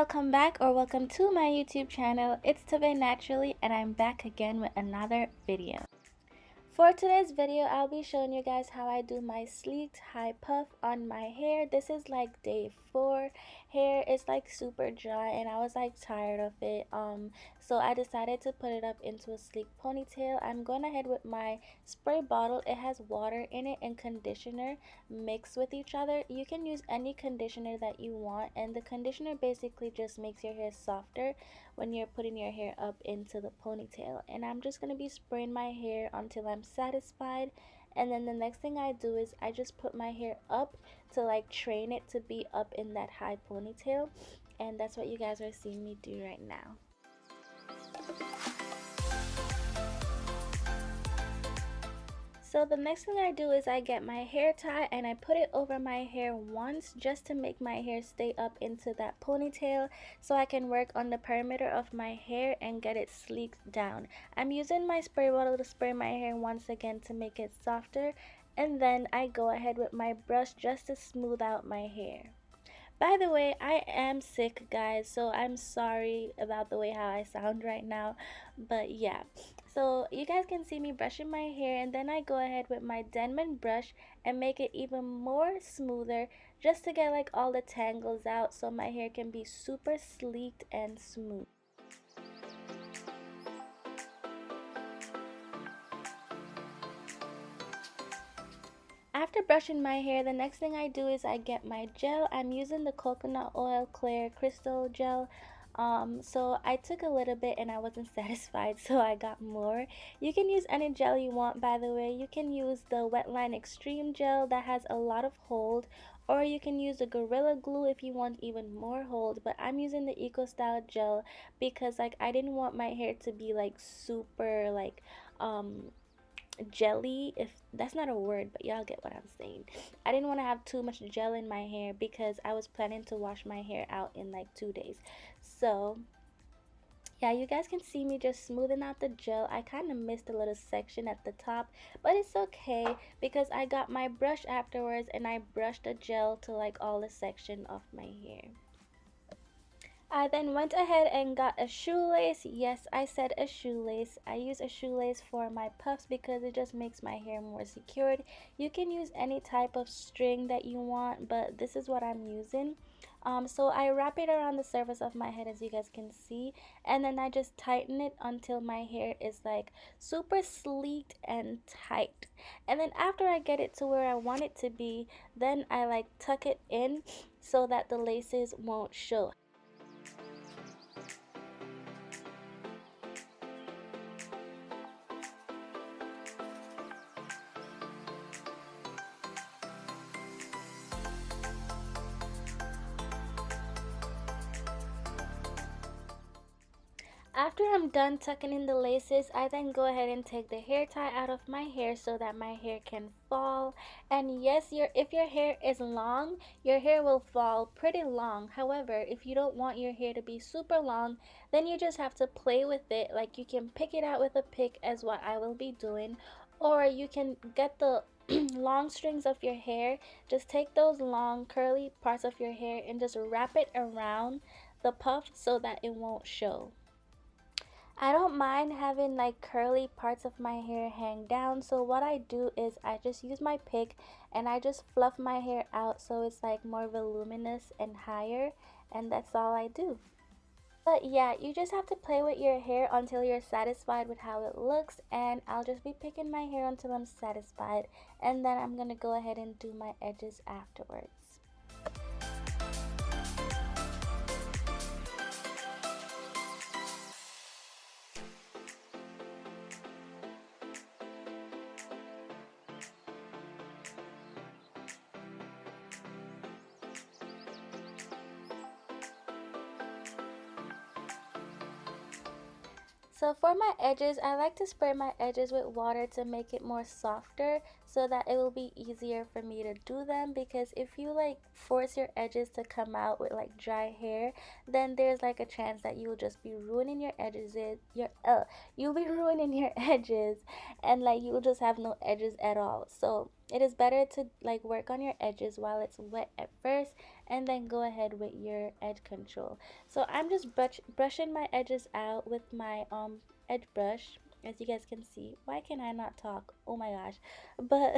welcome back or welcome to my YouTube channel. It's Tovae.Naturally and I'm back again with another video. For today's video, I'll be showing you guys how I do my sleeked high puff on my hair. This is like day 4. Hair is like super dry and I was like tired of it. So I decided to put it up into a sleek ponytail. I'm going ahead with my spray bottle. It has water in it and conditioner mixed with each other. You can use any conditioner that you want, and the conditioner basically just makes your hair softer when you're putting your hair up into the ponytail. And I'm just going to be spraying my hair until I'm satisfied, and then the next thing I do is I just put my hair up to like train it to be up in that high ponytail, and that's what you guys are seeing me do right now. So the next thing I do is I get my hair tie and I put it over my hair once just to make my hair stay up into that ponytail so I can work on the perimeter of my hair and get it sleeked down. I'm using my spray bottle to spray my hair once again to make it softer, and then I go ahead with my brush just to smooth out my hair. By the way, I am sick, guys, so I'm sorry about the way how I sound right now, but yeah. So you guys can see me brushing my hair, and then I go ahead with my Denman brush and make it even more smoother just to get like all the tangles out so my hair can be super sleeked and smooth. After brushing my hair, the next thing I do is I get my gel. I'm using the coconut oil clear crystal gel. So I took a little bit and I wasn't satisfied, so I got more. You can use any gel you want, by the way. You can use the Wetline Extreme gel that has a lot of hold, or you can use the Gorilla Glue if you want even more hold, but I'm using the Eco Style gel because like I didn't want my hair to be like super like jelly, if that's not a word, but y'all get what I'm saying. I didn't want to have too much gel in my hair because I was planning to wash my hair out in like 2 days. So yeah, you guys can see me just smoothing out the gel. I kind of missed a little section at the top, but it's okay because I got my brush afterwards and I brushed the gel to like all the section of my hair. I then went ahead and got a shoelace. Yes, I said a shoelace. I use a shoelace for my puffs because it just makes my hair more secured. You can use any type of string that you want, but this is what I'm using. So I wrap it around the surface of my head, as you guys can see, and then I just tighten it until my hair is like super sleeked and tight. And then after I get it to where I want it to be, then I like tuck it in so that the laces won't show. After I'm done tucking in the laces, I then go ahead and take the hair tie out of my hair so that my hair can fall. And yes, if your hair is long, your hair will fall pretty long. However, if you don't want your hair to be super long, then you just have to play with it. Like you can pick it out with a pick, as what I will be doing, or you can get the long strings of your hair. Just take those long curly parts of your hair and just wrap it around the puff so that it won't show. I don't mind having like curly parts of my hair hang down, so what I do is I just use my pick and I just fluff my hair out so it's like more voluminous and higher, and that's all I do. But yeah, you just have to play with your hair until you're satisfied with how it looks, and I'll just be picking my hair until I'm satisfied, and then I'm gonna go ahead and do my edges afterwards. So for my edges, I like to spray my edges with water to make it more softer. so that it will be easier for me to do them, because if you like force your edges to come out with like dry hair, then there's like a chance that you'll just be ruining your edges, you'll be ruining your edges, and like you'll just have no edges at all. So it is better to like work on your edges while it's wet at first, and then go ahead with your edge control. So I'm just brushing my edges out with my edge brush. As you guys can see, why can I not talk? Oh my gosh. But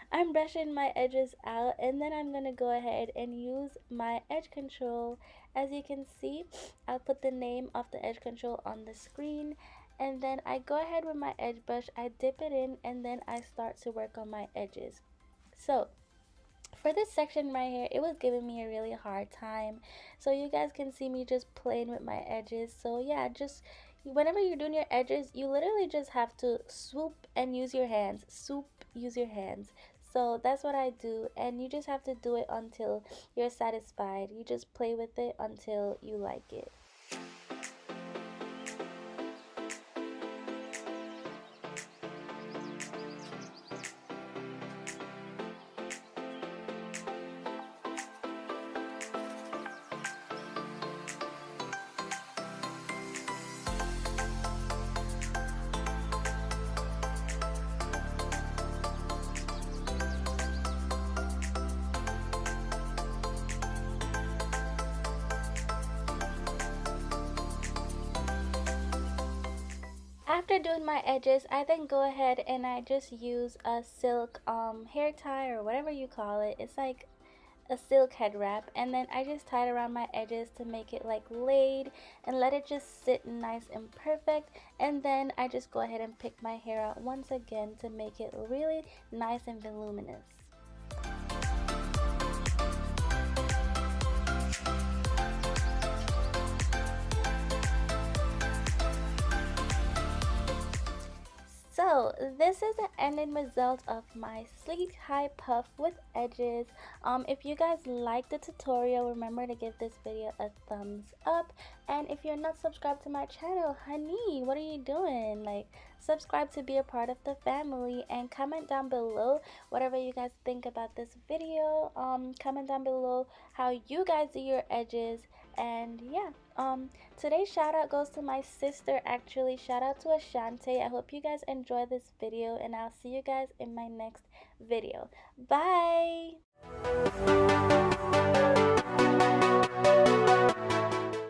I'm brushing my edges out, and then I'm gonna go ahead and use my edge control. As you can see, I'll put the name of the edge control on the screen, and then I go ahead with my edge brush, I dip it in, and then I start to work on my edges. So for this section right here, it was giving me a really hard time, so you guys can see me just playing with my edges. So yeah, just whenever you're doing your edges, you literally just have to swoop and use your hands, swoop, use your hands. So that's what I do, and you just have to do it until you're satisfied. You just play with it until you like it. After doing my edges, I then go ahead and I just use a silk hair tie, or whatever you call it. It's like a silk head wrap, and then I just tie it around my edges to make it like laid and let it just sit nice and perfect. And then I just go ahead and pick my hair out once again to make it really nice and voluminous. So this is the ending result of my sleek high puff with edges. If you guys like the tutorial, remember to give this video a thumbs up, and if you're not subscribed to my channel, honey, what are you doing? Like, subscribe to be a part of the family, and comment down below whatever you guys think about this video. Comment down below how you guys do your edges, and yeah. Today's shout out goes to my sister, actually. Shout out to Ashante. I hope you guys enjoy this video, and I'll see you guys in my next video. Bye!